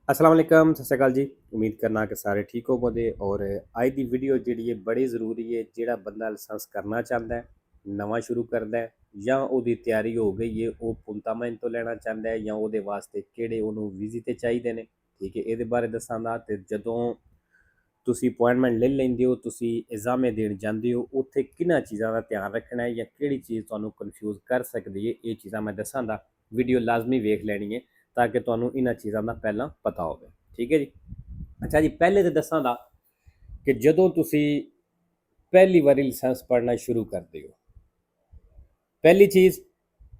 अस्सलाम वालेकुम सत श्री अकाल जी। उम्मीद करना कि सारे ठीक होवोगे। और अज की वीडियो जी बड़ी जरूरी है। जोड़ा बंदा लाइसेंस करना चाहता है, नवा शुरू करता है या उसकी तैयारी हो गई है, वो पुंतामन तो लेना चाहता है या वो वास्ते किहड़े उन्होंने वीज़े चाहिए ने, ठीक है, ये बारे दसांगा। तो जदों तुसी अपॉइंटमेंट ले लेंदे हो, तुसी एग्जामे देन जाते हो, उत्थे किन्हां चीज़ों का ध्यान रखना है या किहड़ी चीज़ तुहानूं कन्फ्यूज़ कर सकती है, ये चीज़ां मैं दसांगा। वीडियो लाजमी वेख लैनी है ताकि तुहानूं इन्हां चीज़ों का पहला पता हो। ठीक है जी। अच्छा जी, पहले तो दसांगा कि जदों तुसी पहली बारी लाइसेंस पढ़ना शुरू करते हो, पहली चीज़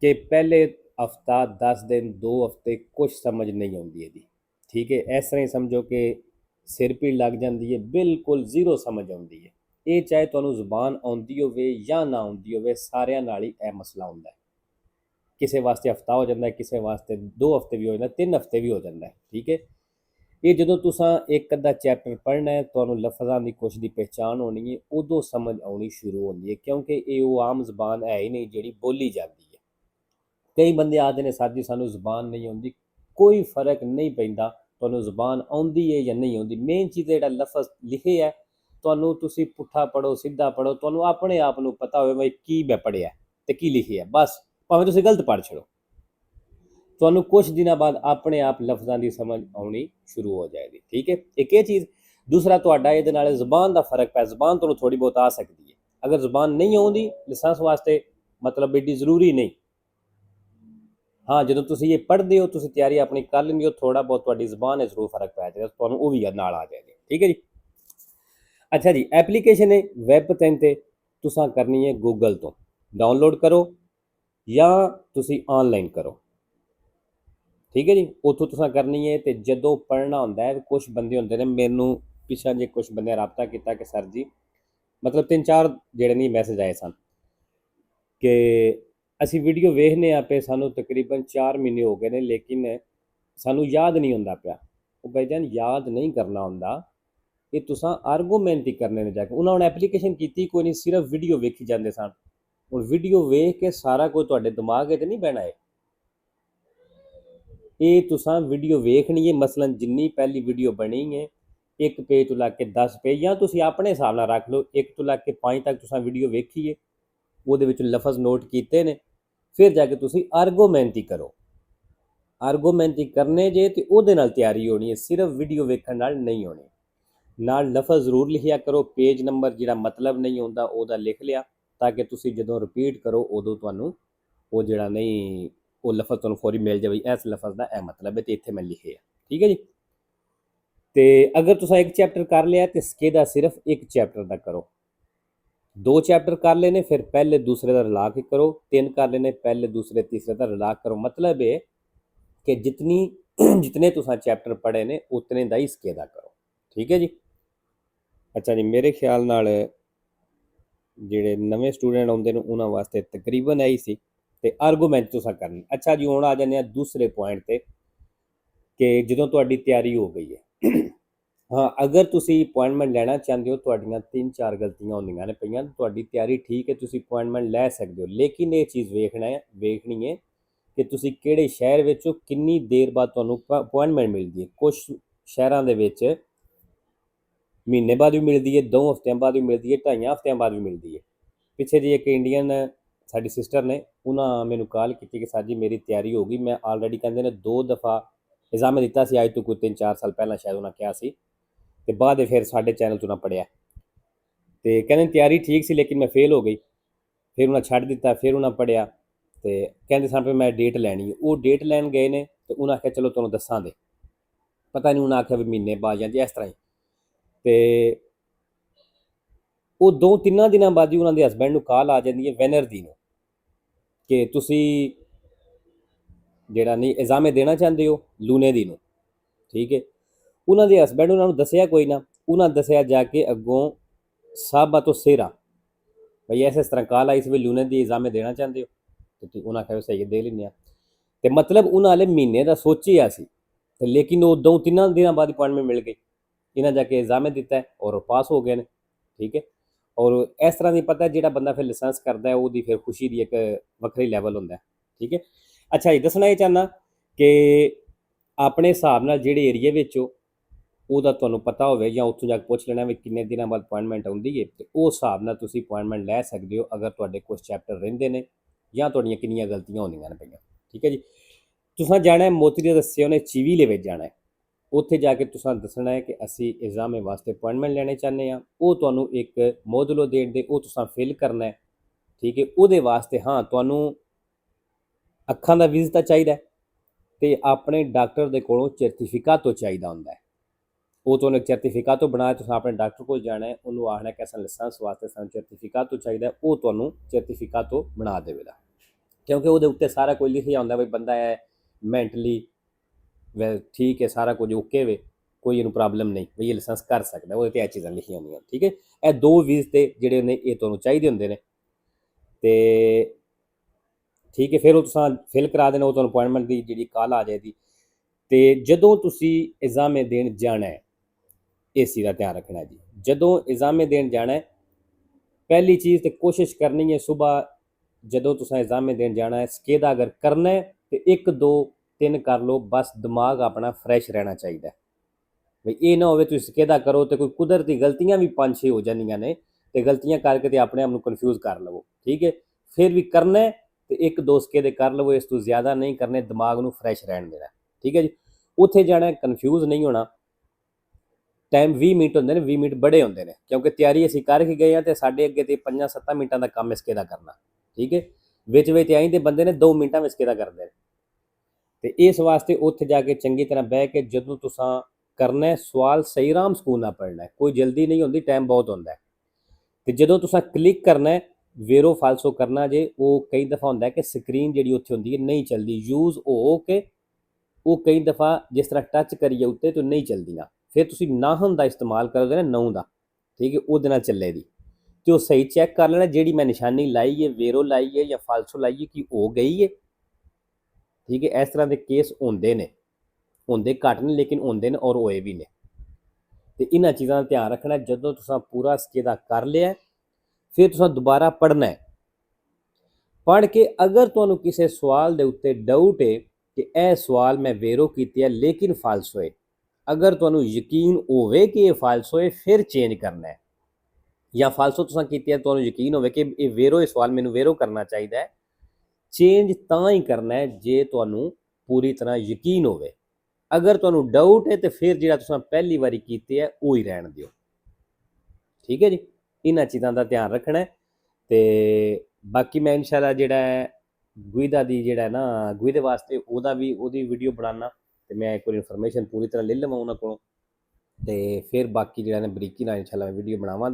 कि पहले हफ्ता 10 दिन 2 हफ्ते कुछ समझ नहीं आती है जी। ठीक है, इस तरह ही समझो कि सिर पीड़ लग जाती है, बिल्कुल जीरो समझ आती है। ये चाहे तुहानूं जुबान आती होवे या ना आती होवे, सारिਆਂ नाल ही यह मसला होंदा है। किसी वास्ते हफ्ता हो जाता है, किसी वास्ते 2 हफ्ते भी हो जाता है, 3 हफ्ते भी हो जाता है। ठीक है, ये जो तुसां एक अद्धा चैप्टर पढ़ना है, तुहानूं लफ्ज़ां की कुछ की पहचान होनी है, उदों समझ आनी शुरू होती है, क्योंकि ये वो आम जबान है ही नहीं जिहड़ी बोली जाती है। कई बंदे आते हैं सर जी सानूं जबान नहीं आती, कोई फर्क नहीं पैंदा तुहानूं जबान आती है या नहीं आती। मेन चीज़ जिहड़ा लफ्ज़ लिखे है, तुहानूं तुसी पुट्ठा पढ़ो सीधा पढ़ो, तुहानूं अपने आप नूं पता होवे भाई की मैं पढ़िया ते की लिखिया, बस भावें तुसी गलत पढ़ छड़ो, ਤੁਹਾਨੂੰ कुछ दिनों बाद अपने आप लफ्ज़ों की समझ आनी शुरू हो जाएगी। ठीक है, एक ये चीज़। दूसरा तुहाडा इहदे नाल ज़बान का फर्क पै, ज़बान तुहानूं थोड़ी बहुत आ सकती है, अगर ज़बान नहीं आउंदी लाइसेंस वास्ते मतलब एडी जरूरी नहीं। हाँ, जो तुसीं ये पढ़ते हो, तुसीं तैयारी अपनी कर लेंदे हो, थोड़ा बहुत तुहाडी ज़बान है जरूर फर्क पै जाएगा, तुहानूं वो भी नाल आ जाएगा। ठीक है जी। अच्छा जी, एप्लीकेशन है वैब ते तुसां करनी है गूगल तो डाउनलोड करो या तुसीं ऑनलाइन करो। ठीक है जी, उतों तुसां करनी है। तो जदों पढ़ना होंदा है, कुछ बंदे होंदे ने, मैनू पिछा जे कुछ बंदे रबता किया कि सर जी मतलब 3-4 जेहड़े नहीं मैसेज आए सन कि असी वीडियो वेखने पे सानू तकरीबन 4 महीने हो गए ने, लेकिन सानू याद नहीं होंदा पिया। वो भाईजान याद नहीं करना होंदा, ये तुसां आर्गूमेंट ही करने ने जाके। उन्होंने एप्लीकेशन की कोई नहीं, सिर्फ वीडियो वेखी जाते सन। और वीडियो वेख के सारा कुछ तुहाडे दिमाग च नहीं बहना है। ये तुसां वीडियो वेखनी है, मसलन जिन्नी पहली वीडियो बनी है, एक पेज तो लग के 10 पेज, या तुसीं अपने हिसाब नाल रख लो, 1 तो लग के 5 तक तुसां वीडियो वेखी है, वो लफज नोट किए ने, फिर जाके तुसीं आर्गूमेंट ही करो। आर्गूमेंट ही करने जे तो वो तैयारी होनी है, सिर्फ वीडियो वेखण नाल नहीं होनी। नाल लफज जरूर लिखिया करो, पेज नंबर जिहड़ा मतलब नहीं होंदा ओहदा लिख लिया, ताकि तुसीं जदों रिपीट करो उदों तुहानूं वो जिहड़ा नहीं वो लफज तुहानूं फौरी मिल जाए, इस लफज का यह मतलब है तो इत्थे मैं लिखे है। ठीक है जी। तो अगर तुसां एक चैप्टर कर लिया तो इसके सिर्फ एक चैप्टर का करो, 2 चैप्टर कर लेने फिर पहले दूसरे का रला के करो, 3 कर लेने पहले दूसरे तीसरे का रला करो। मतलब है कि जितनी जितने तुसां चैप्टर पढ़े ने उतने का ही इसके दा करो। ठीक है जी। अच्छा जी, मेरे ख्याल नाल ਜਿਹੜੇ नवे स्टूडेंट आते हैं उन्होंने वास्ते तकरीबन यही सी ते आर्गूमेंट तुसां करनी। अच्छा जी, हुण आ जाने दूसरे पॉइंट ते कि जदों तुहाडी तैयारी हो गई है हाँ, अगर तुसीं अपॉइंटमेंट लेना चाहते हो, तुहाडीआं 3-4 गलतियां होंदियां ने पईआं, तुहाडी तैयारी ठीक है, तुसीं अपॉइंटमेंट लै सकते हो, लेकिन ये चीज़ वेखनी है कि तुसीं किहड़े शहर विच हो, कितनी देर बाद तुहानूं अपॉइंटमेंट मिलती है। कुछ शहरों के विच महीने बाद भी मिलती है, 2 हफ्तियां बाद भी मिलती है, 2.5 हफ्तियां बाद भी मिलती है। पिछे जी एक इंडियन साडी सिस्टर ने, उन्होंने मैनू कॉल की कि सर जी मेरी तैयारी हो गई, मैं ऑलरेडी कहते ने 2 दफ़ा एग्जाम दिता सी, अज तो कोई 3-4 साल पहला शायद उन्होंने कहा सी, ते बाद फिर साढ़े चैनल तो ना पढ़िया, तो कहते तैयारी ठीक सी लेकिन मैं फेल हो गई। फिर उन्हें छड्ड दिता, फिर उन्हें पढ़िया, तो कहते सन मैं डेट लैनी है। वो डेट लैन गए ने, तो उन्हें आख्या चलो तुहानूं दस्सां दे, पता नहीं उन्हें आख्या भी महीने बाद या इस तरह ही। तो वो 2-3 दिनों बाद ही उन्होंने हसबैंड को कॉल आ जाती है वैनरदी नूं कि तुसीं जिहड़ा नहीं एग्जामे देना चाहते हो लूने दी नूं। ठीक है, उन्होंने हसबैंड उन्होंने दसिया कोई ना, उन्हें दसिया जाके अगों साहबा तो सेहरा भाई ऐसे इस तरह कॉल आई सी भी लूने दी एग्जामे देना चाहते हो, तो ठीक उन्हें आख्या सही है दे लैने। तो मतलब उन्हें हाले महीने का सोचिया सी, ते लेकिन वो 2-3 दिनों बाद अपॉइंटमेंट मिल गई, इन्हें जाके एग्जामे दिता है और पास हो गए हैं। ठीक है, और इस तरह नहीं पता जो बंदा फिर लाइसेंस करता है वो फिर खुशी की एक वक्री लैवल होंदा है। ठीक है। अच्छा ये दसना ये चाहना कि ਆਪਣੇ ਹਿਸਾਬ ਨਾਲ ਜਿਹੜੇ ਏਰੀਏ ਵਿੱਚ ਹੋ ਉਹਦਾ ਤੁਹਾਨੂੰ ਪਤਾ ਹੋਵੇ, ਜਾਂ ਉੱਥੋਂ ਜਾ ਕੇ ਪੁੱਛ ਲੈਣਾ ਵੀ ਕਿੰਨੇ ਦਿਨਾਂ ਬਾਅਦ ਅਪੁਆਇੰਟਮੈਂਟ ਆਉਂਦੀ ਹੈ, ਤੇ ਉਸ ਹਿਸਾਬ ਨਾਲ ਤੁਸੀਂ ਅਪੁਆਇੰਟਮੈਂਟ ਲੈ ਸਕਦੇ ਹੋ ਅਗਰ ਤੁਹਾਡੇ ਕੁਝ ਚੈਪਟਰ ਰਹਿੰਦੇ ਨੇ ਜਾਂ ਤੁਹਾਡੀਆਂ ਕਿੰਨੀਆਂ ਗਲਤੀਆਂ ਹੁੰਦੀਆਂ ਨੇ ਪਈਆਂ। ਠੀਕ ਹੈ ਜੀ। ਤੁਸੀਂ ਜਾਣਾ ਹੈ ਮੋਤੀ ਦੇ ਦੱਸੇ ਉਹਨੇ ਚੀਵੀ ਦੇ ਵਿੱਚ ਜਾਣਾ ਹੈ, ਉੱਥੇ ਜਾ ਕੇ ਤੁਸੀਂ ਦੱਸਣਾ ਹੈ ਕਿ ਅਸੀਂ ਐਗਜ਼ਾਮ ਵਾਸਤੇ ਅਪੁਆਇੰਟਮੈਂਟ ਲੈਣੇ ਚਾਹੁੰਦੇ ਹਾਂ। ਉਹ ਤੁਹਾਨੂੰ ਇੱਕ ਮੋਡੂਲੋ ਦੇਣ ਦੇ, ਉਹ ਤੁਸੀਂ ਫਿਲ ਕਰਨਾ ਹੈ। ਠੀਕ ਹੈ। ਉਹਦੇ ਵਾਸਤੇ ਹਾਂ ਤੁਹਾਨੂੰ ਅੱਖਾਂ ਦਾ ਵਿਜ਼ਿਟ ਤਾਂ ਚਾਹੀਦਾ ਤੇ ਆਪਣੇ ਡਾਕਟਰ ਦੇ ਕੋਲੋਂ ਸਰਟੀਫਿਕੇਟ ਚਾਹੀਦਾ ਹੁੰਦਾ ਹੈ। ਉਹ ਤੁਹਾਨੂੰ ਇੱਕ ਸਰਟੀਫਿਕੇਟ ਬਣਾ ਕੇ ਤੁਸੀਂ ਆਪਣੇ ਡਾਕਟਰ ਕੋਲ ਜਾਣਾ ਹੈ, ਉਹਨੂੰ ਆਖਣਾ ਕਿ ਸਾਨੂੰ ਲਾਇਸੈਂਸ ਵਾਸਤੇ ਸਾਨੂੰ ਸਰਟੀਫਿਕੇਟ ਚਾਹੀਦਾ, ਉਹ ਤੁਹਾਨੂੰ ਸਰਟੀਫਿਕੇਟ ਬਣਾ ਦੇਵੇਗਾ। ਕਿਉਂਕਿ ਉਹਦੇ ਉੱਤੇ ਸਾਰਾ ਕੁਝ ਲਿਖਿਆ ਹੁੰਦਾ ਵੀ ਬੰਦਾ ਹੈ ਮੈਂਟਲੀ ਠੀਕ ਹੈ, ਸਾਰਾ ਕੁਝ ਓਕੇ ਵੇ, ਕੋਈ ਇਹਨੂੰ ਪ੍ਰੋਬਲਮ ਨਹੀਂ, ਵੀ ਇਹ ਲਾਇਸੈਂਸ ਕਰ ਸਕਦਾ, ਉਹਦੇ 'ਤੇ ਇਹ ਚੀਜ਼ਾਂ ਲਿਖੀਆਂ ਹੁੰਦੀਆਂ। ਠੀਕ ਹੈ। ਇਹ 2 ਵੀਜ਼ ਤੇ ਜਿਹੜੇ ਨੇ ਇਹ ਤੁਹਾਨੂੰ ਚਾਹੀਦੇ ਹੁੰਦੇ ਨੇ। ਤੇ ਠੀਕ ਹੈ, ਫਿਰ ਉਹ ਤੁਸੀਂ ਫਿਲ ਕਰਾ ਦੇਣਾ, ਉਹ ਤੁਹਾਨੂੰ ਅਪੁਆਇੰਟਮੈਂਟ ਦੀ ਜਿਹੜੀ ਕਾਲ ਆ ਜਾਏਗੀ। ਤੇ ਜਦੋਂ ਤੁਸੀਂ ਐਗਜ਼ਾਮ ਦੇਣ ਜਾਣਾ ਹੈ, ਇਸ ਚੀਜ਼ ਦਾ ਧਿਆਨ ਰੱਖਣਾ ਜੀ। ਜਦੋਂ ਐਗਜ਼ਾਮ ਦੇਣ ਜਾਣਾ ਹੈ, ਪਹਿਲੀ ਚੀਜ਼ ਤੇ ਕੋਸ਼ਿਸ਼ ਕਰਨੀ ਹੈ ਸੁਬਾਹ ਜਦੋਂ ਤੁਸੀਂ ਐਗਜ਼ਾਮ ਦੇਣ ਜਾਣਾ ਹੈ, ਸਕੇਦਾ ਅਗਰ ਕਰਨਾ ਹੈ ਤੇ 1 2 3 ਕਰ ਲਓ, ਬਸ ਦਿਮਾਗ ਆਪਣਾ ਫਰੈਸ਼ ਰਹਿਣਾ ਚਾਹੀਦਾ। ਵੀ ਇਹ ਨਾ ਹੋਵੇ ਤੁਸੀਂ ਸਕੇਦਾ ਕਰੋ ਤੇ ਕੋਈ ਕੁਦਰਤੀ ਗਲਤੀਆਂ ਵੀ 5 6 ਹੋ ਜਾਂਦੀਆਂ ਨੇ, ਤੇ ਗਲਤੀਆਂ ਕਰਕੇ ਤੇ ਆਪਣੇ ਆਪ ਨੂੰ ਕਨਫਿਊਜ਼ ਕਰ ਲਵੋ। ਠੀਕ ਹੈ। ਫਿਰ ਵੀ ਕਰਨਾ ਹੈ ਤੇ 1 2 ਸਕੇਦੇ ਕਰ ਲਵੋ, ਇਸ ਤੋਂ ਜ਼ਿਆਦਾ ਨਹੀਂ ਕਰਨੇ, ਦਿਮਾਗ ਨੂੰ ਫਰੈਸ਼ ਰਹਿਣ ਦੇਣਾ। ਠੀਕ ਹੈ ਜੀ। ਉੱਥੇ ਜਾਣਾ, ਕਨਫਿਊਜ਼ ਨਹੀਂ ਹੋਣਾ। ਟਾਈਮ 20 ਮਿੰਟ ਹੁੰਦੇ ਨੇ, 20 ਮਿੰਟ ਬੜੇ ਹੁੰਦੇ ਨੇ, ਕਿਉਂਕਿ ਤਿਆਰੀ ਅਸੀਂ ਕਰਕੇ ਗਏ ਹਾਂ ਤੇ ਸਾਡੇ ਅੱਗੇ ਤੇ 5 7 ਮਿੰਟਾਂ ਦਾ ਕੰਮ ਇਸਕੇ ਦਾ ਕਰਨਾ। ਠੀਕ ਹੈ। ਵਿੱਚ ਵਿੱਚ ਆਈ ਦੇ ਬੰਦੇ ਨੇ 2 ਮਿੰਟਾਂ ਵਿੱਚ ਇਸਕੇ ਦਾ ਕਰਦੇ ਨੇ, ਤੇ ਇਸ ਵਾਸਤੇ ਉੱਥੇ ਜਾ ਕੇ ਚੰਗੀ ਤਰ੍ਹਾਂ ਬਹਿ ਕੇ ਜਦੋਂ ਤੁਸੀਂ ਕਰਨਾ ਸਵਾਲ ਸਹੀ ਆਰਾਮ ਸਕੂਨ ਨਾਲ ਪੜ੍ਹਨਾ, ਕੋਈ ਜਲਦੀ ਨਹੀਂ ਹੁੰਦੀ, ਟਾਈਮ ਬਹੁਤ ਹੁੰਦਾ। ਤੇ ਜਦੋਂ ਤੁਸੀਂ ਕਲਿੱਕ ਕਰਨਾ ਵੇਰੋ ਫਾਲਸੋ ਕਰਨਾ ਜੇ, ਉਹ ਕਈ ਦਫਾ ਹੁੰਦਾ ਕਿ ਸਕਰੀਨ ਜਿਹੜੀ ਉੱਥੇ ਹੁੰਦੀ ਹੈ ਨਹੀਂ ਚੱਲਦੀ, ਯੂਜ਼ ਹੋ ਕੇ ਉਹ ਕਈ ਦਫਾ ਜਿਸ ਤਰ੍ਹਾਂ ਟੱਚ ਕਰੀਏ ਉੱਤੇ ਤਾਂ ਨਹੀਂ ਚੱਲਦੀਆਂ। ਫਿਰ ਤੁਸੀਂ ਨਾਹਨ ਦਾ ਇਸਤੇਮਾਲ ਕਰੋਗੇ ਨਾ, ਨਹੁੰ ਦਾ, ਠੀਕ ਹੈ, ਉਹਦੇ ਨਾਲ ਚੱਲੇਗੀ। ਤੇ ਉਹ ਸਹੀ ਚੈੱਕ ਕਰ ਲੈਣਾ ਜਿਹੜੀ ਮੈਂ ਨਿਸ਼ਾਨੀ ਲਾਈ ਹੈ, ਵੇਰੋ ਲਾਈ ਹੈ ਜਾਂ ਫਾਲਸੋ ਲਾਈ ਹੈ, ਕਿ ਹੋ ਗਈ ਹੈ। ਠੀਕ ਹੈ। ਇਸ ਤਰ੍ਹਾਂ ਦੇ ਕੇਸ ਹੁੰਦੇ ਨੇ, ਹੁੰਦੇ ਘੱਟ ਨੇ ਲੇਕਿਨ ਹੁੰਦੇ ਨੇ, ਔਰ ਹੋਏ ਵੀ ਨੇ। ਤੇ ਇਹਨਾਂ ਚੀਜ਼ਾਂ ਦਾ ਧਿਆਨ ਰੱਖਣਾ। ਜਦੋਂ ਤੁਸੀਂ ਪੂਰਾ ਸਕੇਦਾ ਕਰ ਲਿਆ, ਫਿਰ ਤੁਸੀਂ ਦੁਬਾਰਾ ਪੜ੍ਹਨਾ ਹੈ। ਪੜ੍ਹ ਕੇ ਅਗਰ ਤੁਹਾਨੂੰ ਕਿਸੇ ਸਵਾਲ ਦੇ ਉੱਤੇ ਡਾਊਟ ਹੈ ਕਿ ਇਹ ਸਵਾਲ ਮੈਂ ਵੇਰੋ ਕੀਤੀ ਹੈ ਲੇਕਿਨ ਫਾਲਸੋ ਹੈ, ਅਗਰ ਤੁਹਾਨੂੰ ਯਕੀਨ ਹੋਵੇ ਕਿ ਇਹ ਫਾਲਸੋ ਹੈ, ਫਿਰ ਚੇਂਜ ਕਰਨਾ ਹੈ। ਜਾਂ ਫਾਲਸੋ ਤੁਸੀਂ ਕੀਤੀ ਹੈ, ਤੁਹਾਨੂੰ ਯਕੀਨ ਹੋਵੇ ਕਿ ਇਹ ਵੇਰੋ, ਇਹ ਸਵਾਲ ਮੈਨੂੰ ਵੇਰੋ ਕਰਨਾ ਚਾਹੀਦਾ ਹੈ, ਚੇਂਜ ਤਾਂ ਹੀ ਕਰਨਾ ਹੈ ਜੇ ਤੁਹਾਨੂੰ ਪੂਰੀ ਤਰ੍ਹਾਂ ਯਕੀਨ ਹੋਵੇ। ਅਗਰ ਤੁਹਾਨੂੰ ਡਾਊਟ ਹੈ ਤੇ ਫਿਰ ਜਿਹੜਾ ਤੁਸੀਂ ਪਹਿਲੀ ਵਾਰੀ ਕੀਤੇ ਹੈ ਉਹ ਹੀ ਰਹਿਣ ਦਿਓ। ਠੀਕ ਹੈ ਜੀ। ਇਹਨਾਂ ਚੀਜ਼ਾਂ ਦਾ ਧਿਆਨ ਰੱਖਣਾ ਹੈ। ਤੇ ਬਾਕੀ ਮੈਂ ਇਨਸ਼ਾਅੱਲਾ ਜਿਹੜਾ ਹੈ ਗੁਈਦਾ ਦੀ ਜਿਹੜਾ ਨਾ ਗੁਈਦੇ ਵਾਸਤੇ ਉਹਦੀ ਵੀਡੀਓ ਬਣਾਉਣਾ, ਤੇ ਮੈਂ ਇੱਕ ਵਾਰੀ ਇਨਫੋਰਮੇਸ਼ਨ ਪੂਰੀ ਤਰ੍ਹਾਂ ਲੈ ਲਵਾਂ ਉਹਨਾਂ ਕੋਲੋਂ, ਤੇ ਫਿਰ ਬਾਕੀ ਜਿਹੜਾ ਨੇ ਬਰੀਕੀ ਨਾਲ ਇਨਸ਼ਾਅੱਲਾ ਵੀਡੀਓ ਬਣਾਵਾਂ।